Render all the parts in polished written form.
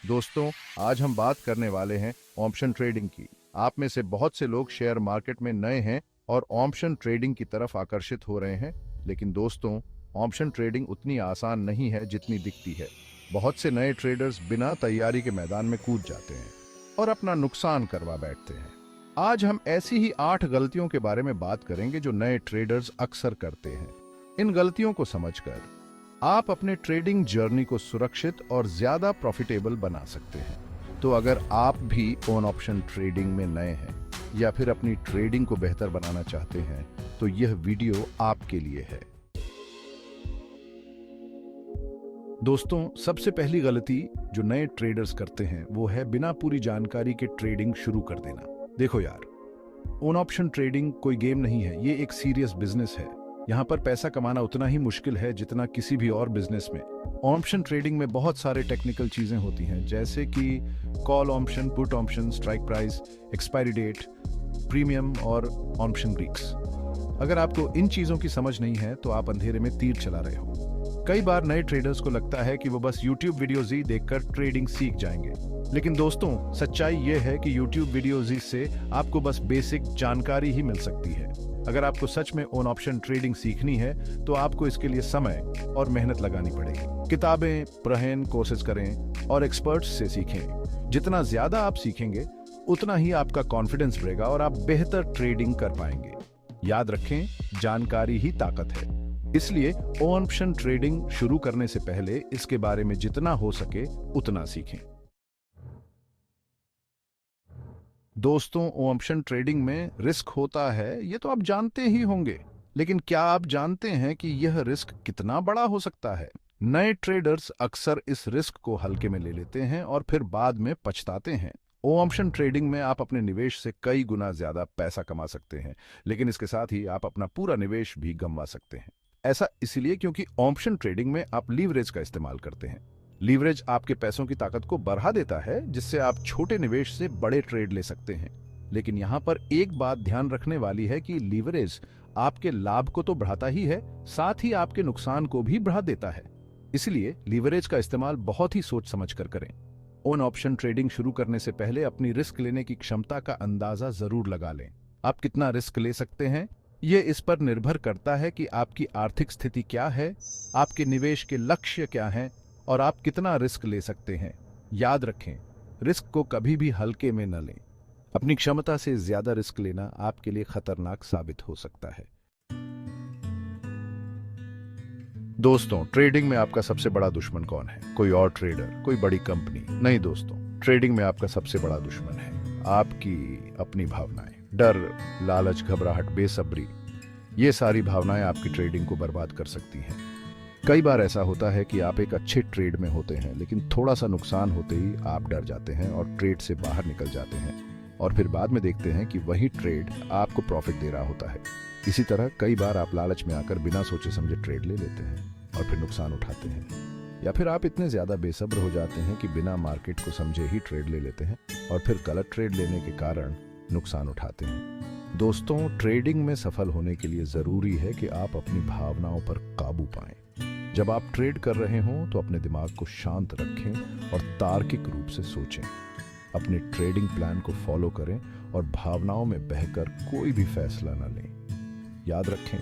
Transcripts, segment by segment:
दोस्तों, आज हम बात करने वाले हैं ऑप्शन ट्रेडिंग की। आप में से बहुत से लोग शेयर मार्केट में नए हैं और ऑप्शन ट्रेडिंग की तरफ आकर्षित हो रहे हैं। लेकिन दोस्तों, ऑप्शन ट्रेडिंग उतनी आसान नहीं है जितनी दिखती है। बहुत से नए ट्रेडर्स बिना तैयारी के मैदान में कूद जाते हैं और अपना नुकसान करवा बैठते हैं। आज हम ऐसी ही 8 गलतियों के बारे में बात करेंगे जो नए ट्रेडर्स अक्सर करते हैं। इन गलतियों को समझकर आप अपने ट्रेडिंग जर्नी को सुरक्षित और ज्यादा प्रॉफिटेबल बना सकते हैं। तो अगर आप भी ऑन ऑप्शन ट्रेडिंग में नए हैं या फिर अपनी ट्रेडिंग को बेहतर बनाना चाहते हैं, तो यह वीडियो आपके लिए है। दोस्तों, सबसे पहली गलती जो नए ट्रेडर्स करते हैं वो है बिना पूरी जानकारी के ट्रेडिंग शुरू कर देना। देखो यार, ऑन ऑप्शन ट्रेडिंग कोई गेम नहीं है, ये एक सीरियस बिजनेस है। यहाँ पर पैसा कमाना उतना ही मुश्किल है जितना किसी भी और बिजनेस में। ऑप्शन ट्रेडिंग में बहुत सारे टेक्निकल चीजें होती हैं, जैसे कि call option, put option, strike price, expiry date, premium और ऑप्शन ग्रीक्स। अगर आपको इन चीजों की समझ नहीं है तो आप अंधेरे में तीर चला रहे हो। कई बार नए ट्रेडर्स को लगता है कि वो बस YouTube वीडियोज ही देखकर ट्रेडिंग सीख जाएंगे। लेकिन दोस्तों, सच्चाई ये है कि YouTube वीडियोज से आपको बस बेसिक जानकारी ही मिल सकती है। अगर आपको सच में ऑन ऑप्शन ट्रेडिंग सीखनी है तो आपको इसके लिए समय और मेहनत लगानी पड़ेगी। किताबें पढ़ें, कोर्सेज करें और एक्सपर्ट्स से सीखें। जितना ज्यादा आप सीखेंगे उतना ही आपका कॉन्फिडेंस बढ़ेगा और आप बेहतर ट्रेडिंग कर पाएंगे। याद रखें, जानकारी ही ताकत है। इसलिए ऑन ऑप्शन ट्रेडिंग शुरू करने से पहले इसके बारे में जितना हो सके उतना सीखें। दोस्तों, ऑप्शन ट्रेडिंग में रिस्क होता है, ये तो आप जानते ही होंगे। लेकिन क्या आप जानते हैं कि यह रिस्क कितना बड़ा हो सकता है? नए ट्रेडर्स अक्सर इस रिस्क को हल्के में ले लेते हैं और फिर बाद में पछताते हैं। ऑप्शन ट्रेडिंग में आप अपने निवेश से कई गुना ज्यादा पैसा कमा सकते हैं, लेकिन इसके साथ ही आप अपना पूरा निवेश भी गंवा सकते हैं। ऐसा इसलिए क्योंकि ऑप्शन ट्रेडिंग में आप लीवरेज का इस्तेमाल करते हैं। लीवरेज आपके पैसों की ताकत को बढ़ा देता है, जिससे आप छोटे निवेश से बड़े ट्रेड ले सकते हैं। लेकिन यहाँ पर एक बात ध्यान रखने वाली है कि लीवरेज आपके लाभ को तो बढ़ाता ही है, साथ ही आपके नुकसान को भी बढ़ा देता है। इसलिए लीवरेज का इस्तेमाल बहुत ही सोच समझ कर करें। ऑन ऑप्शन ट्रेडिंग शुरू करने से पहले अपनी रिस्क लेने की क्षमता का अंदाजा जरूर लगा लें। आप कितना रिस्क ले सकते हैं, ये इस पर निर्भर करता है कि आपकी आर्थिक स्थिति क्या है, आपके निवेश के लक्ष्य क्या हैं और आप कितना रिस्क ले सकते हैं। याद रखें, रिस्क को कभी भी हल्के में न लें। अपनी क्षमता से ज्यादा रिस्क लेना आपके लिए खतरनाक साबित हो सकता है। दोस्तों, ट्रेडिंग में आपका सबसे बड़ा दुश्मन कौन है? कोई और ट्रेडर, कोई बड़ी कंपनी? नहीं दोस्तों, ट्रेडिंग में आपका सबसे बड़ा दुश्मन है आपकी अपनी भावनाएं। डर, लालच, घबराहट, बेसब्री, ये सारी भावनाएं आपकी ट्रेडिंग को बर्बाद कर सकती हैं। कई बार ऐसा होता है कि आप एक अच्छे ट्रेड में होते हैं, लेकिन थोड़ा सा नुकसान होते ही आप डर जाते हैं और ट्रेड से बाहर निकल जाते हैं, और फिर बाद में देखते हैं कि वही ट्रेड आपको प्रॉफिट दे रहा होता है। इसी तरह कई बार आप लालच में आकर बिना सोचे समझे ट्रेड ले लेते हैं और फिर नुकसान उठाते हैं। या फिर आप इतने ज्यादा बेसब्र हो जाते हैं कि बिना मार्केट को समझे ही ट्रेड ले लेते हैं और फिर गलत ट्रेड लेने के कारण नुकसान उठाते हैं। दोस्तों, ट्रेडिंग में सफल होने के लिए जरूरी है कि आप अपनी भावनाओं पर काबू पाएं। जब आप ट्रेड कर रहे हों तो अपने दिमाग को शांत रखें और तार्किक रूप से सोचें। अपने ट्रेडिंग प्लान को फॉलो करें और भावनाओं में बहकर कोई भी फैसला न लें। याद रखें,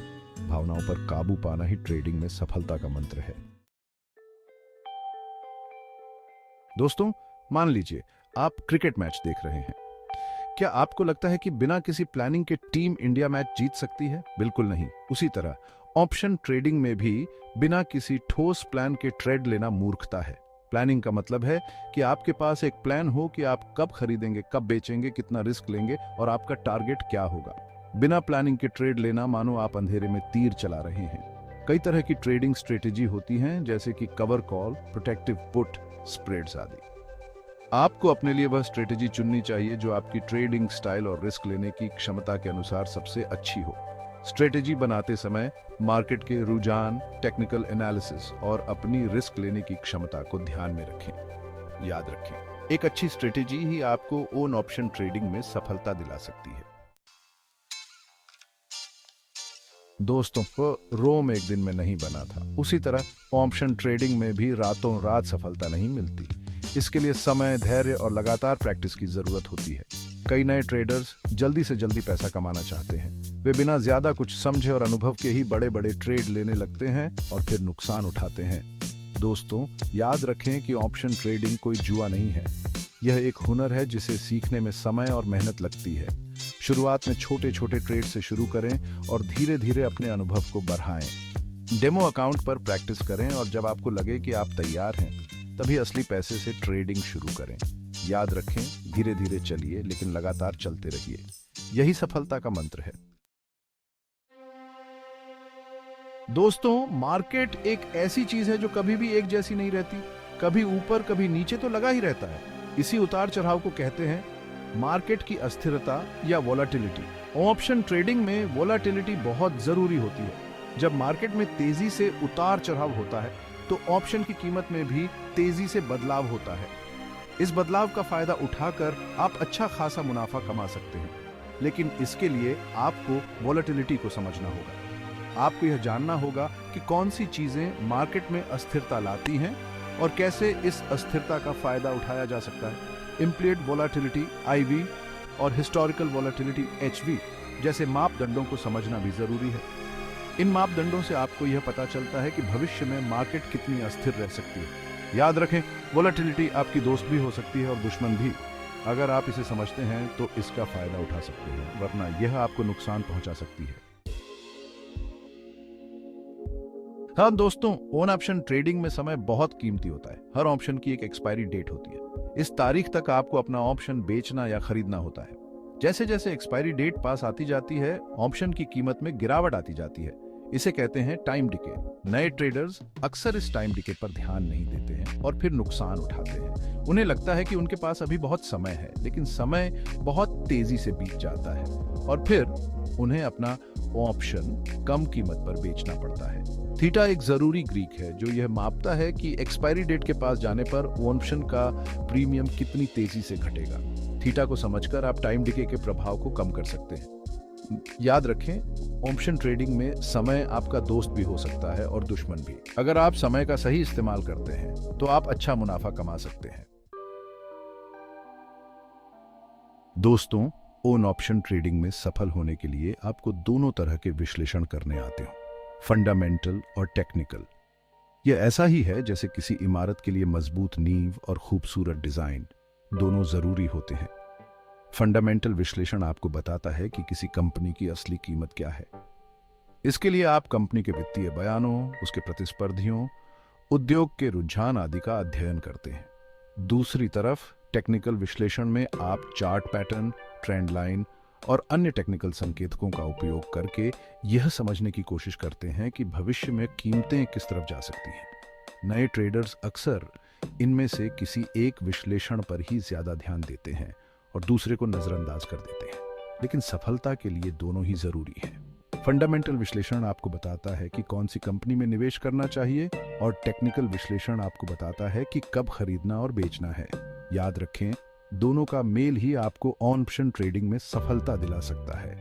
भावनाओं पर काबू पाना ही ट्रेडिंग में सफलता का मंत्र है। दोस्तों, मान लीजिए आप क्रिकेट मैच देख रहे हैं। क्या आपको लगता है कि बिना किसी प्लानिंग के टीम इंडिया मैच जीत सकती है? बिल्कुल नहीं। उसी तरह ऑप्शन ट्रेडिंग में भी बिना किसी ठोस प्लान के ट्रेड लेना मूर्खता है। प्लानिंग का मतलब है कि आपके पास एक प्लान हो कि आप कब खरीदेंगे, कब बेचेंगे, कितना रिस्क लेंगे और आपका टारगेट क्या होगा। बिना प्लानिंग के ट्रेड लेना मानो आप अंधेरे में तीर चला रहे हैं। कई तरह की ट्रेडिंग स्ट्रेटेजी होती हैं, जैसे कि cover call, protective put, spreads आदि। आपको अपने लिए वह स्ट्रेटेजी चुननी चाहिए जो आपकी ट्रेडिंग स्टाइल और रिस्क लेने की क्षमता के अनुसार सबसे अच्छी हो। स्ट्रेटेजी बनाते समय मार्केट के रुझान, टेक्निकल एनालिसिस और अपनी रिस्क लेने की क्षमता को ध्यान में रखें। याद रखें, एक अच्छी स्ट्रेटेजी ही आपको ऑन ऑप्शन ट्रेडिंग में सफलता दिला सकती है। दोस्तों, रोम एक दिन में नहीं बना था। उसी तरह ऑप्शन ट्रेडिंग में भी रातों रात सफलता नहीं मिलती। इसके लिए समय, धैर्य और लगातार प्रैक्टिस की जरूरत होती है। कई नए ट्रेडर्स जल्दी से जल्दी पैसा कमाना चाहते हैं। वे बिना ज्यादा कुछ समझे और अनुभव के ही बड़े बड़े ट्रेड लेने लगते हैं और फिर नुकसान उठाते हैं। दोस्तों, याद रखें कि ऑप्शन ट्रेडिंग कोई जुआ नहीं है। यह एक हुनर है जिसे सीखने में समय और मेहनत लगती है। शुरुआत में छोटे छोटे ट्रेड से शुरू करें और धीरे धीरे अपने अनुभव को बढ़ाएं। डेमो अकाउंट पर प्रैक्टिस करें और जब आपको लगे कि आप तैयार हैं, तभी असली पैसे से ट्रेडिंग शुरू करें। याद रखें, धीरे धीरे चलिए लेकिन लगातार चलते रहिए। यही सफलता का मंत्र है। दोस्तों, मार्केट एक ऐसी चीज है जो कभी भी एक जैसी नहीं रहती। कभी ऊपर कभी नीचे तो लगा ही रहता है। इसी उतार चढ़ाव को कहते हैं मार्केट की अस्थिरता या वोलाटिलिटी। ऑप्शन ट्रेडिंग में वोलाटिलिटी बहुत जरूरी होती है। जब मार्केट में तेजी से उतार चढ़ाव होता है तो ऑप्शन की कीमत में भी तेजी से बदलाव होता है। इस बदलाव का फायदा उठाकर आप अच्छा खासा मुनाफा कमा सकते हैं, लेकिन इसके लिए आपको वोलेटिलिटी को समझना होगा। आपको यह जानना होगा कि कौन सी चीजें मार्केट में अस्थिरता लाती हैं और कैसे इस अस्थिरता का फायदा उठाया जा सकता है। इम्प्लिएट वोलेटिलिटी (IV) और हिस्टोरिकल वोलेटिलिटी (HV) जैसे मापदंडों को समझना भी जरूरी है। इन मापदंडों से आपको यह पता चलता है कि भविष्य में मार्केट कितनी अस्थिर रह सकती है। याद रखें, वोलेटिलिटी आपकी दोस्त भी हो सकती है और दुश्मन भी। अगर आप इसे समझते हैं तो इसका फायदा उठा सकते हैं, वरना यह आपको नुकसान पहुंचा सकती है। हाँ दोस्तों, ओन ऑप्शन ट्रेडिंग में समय बहुत कीमती होता है। हर ऑप्शन की एक एक्सपायरी डेट होती है। इस तारीख तक आपको अपना ऑप्शन बेचना या खरीदना होता है। जैसे जैसे एक्सपायरी डेट पास आती जाती है, ऑप्शन की कीमत में गिरावट आती जाती है। इसे कहते हैं टाइम डिके। नए ट्रेडर्स अक्सर इस टाइम डिके पर ध्यान नहीं देते हैं और फिर नुकसान उठाते हैं। उन्हें लगता है कि उनके पास अभी बहुत समय है, लेकिन समय बहुत तेजी से बीत जाता है और फिर उन्हें अपना ऑप्शन कम कीमत पर बेचना पड़ता है। थीटा एक जरूरी ग्रीक है जो यह मापता है कि एक्सपायरी डेट के पास जाने पर ऑप्शन का प्रीमियम कितनी तेजी से घटेगा। थीटा को समझकर आप टाइम डिके के प्रभाव को कम कर सकते हैं। याद रखें, ऑप्शन ट्रेडिंग में समय आपका दोस्त भी हो सकता है और दुश्मन भी। अगर आप समय का सही इस्तेमाल करते हैं तो आप अच्छा मुनाफा कमा सकते हैं। दोस्तों, ओन ऑप्शन ट्रेडिंग में सफल होने के लिए आपको दोनों तरह के विश्लेषण करने आते हो, फंडामेंटल और टेक्निकल। यह ऐसा ही है जैसे किसी इमारत के लिए मजबूत नींव और खूबसूरत डिजाइन दोनों जरूरी होते हैं। फंडामेंटल विश्लेषण आपको बताता है कि किसी कंपनी की असली कीमत क्या है। इसके लिए आप कंपनी के वित्तीय बयानों, उसके प्रतिस्पर्धियों, उद्योग के रुझान आदि का अध्ययन करते हैं। दूसरी तरफ टेक्निकल विश्लेषण में आप चार्ट पैटर्न, ट्रेंड लाइन और अन्य टेक्निकल संकेतकों का उपयोग करके यह समझने की कोशिश करते हैं कि भविष्य में कीमतें किस तरफ जा सकती हैं। नए ट्रेडर्स अक्सर इनमें से किसी एक विश्लेषण पर ही ज्यादा ध्यान देते हैं और दूसरे को नजरअंदाज कर देते हैं, लेकिन सफलता के लिए दोनों ही जरूरी है। फंडामेंटल विश्लेषण आपको बताता है कि कौन सी कंपनी में निवेश करना चाहिए और टेक्निकल विश्लेषण आपको बताता है कि कब खरीदना और बेचना है। याद रखें, दोनों का मेल ही आपको ऑप्शन ट्रेडिंग में सफलता दिला सकता है।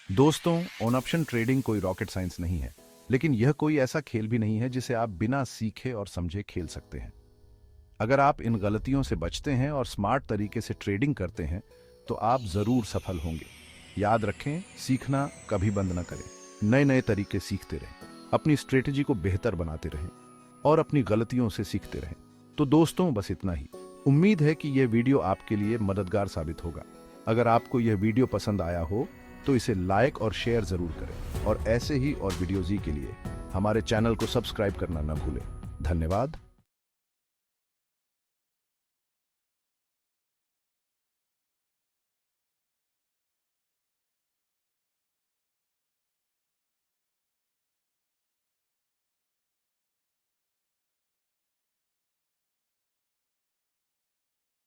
दोस्तों, ऑप्शन ट्रेडिंग कोई रॉकेट साइंस नहीं है, लेकिन यह कोई ऐसा खेल भी नहीं है जिसे आप बिना सीखे और समझे खेल सकते हैं। अगर आप इन गलतियों से बचते हैं और स्मार्ट तरीके से ट्रेडिंग करते हैं तो आप जरूर सफल होंगे। याद रखें, सीखना कभी बंद न करें। नए नए तरीके सीखते रहें, अपनी स्ट्रेटेजी को बेहतर बनाते रहें और अपनी गलतियों से सीखते रहें। तो दोस्तों, बस इतना ही। उम्मीद है कि यह वीडियो आपके लिए मददगार साबित होगा। अगर आपको यह वीडियो पसंद आया हो तो इसे लाइक और शेयर जरूर करें और ऐसे ही और वीडियोज़ के लिए हमारे चैनल को सब्सक्राइब करना न भूलें। धन्यवाद।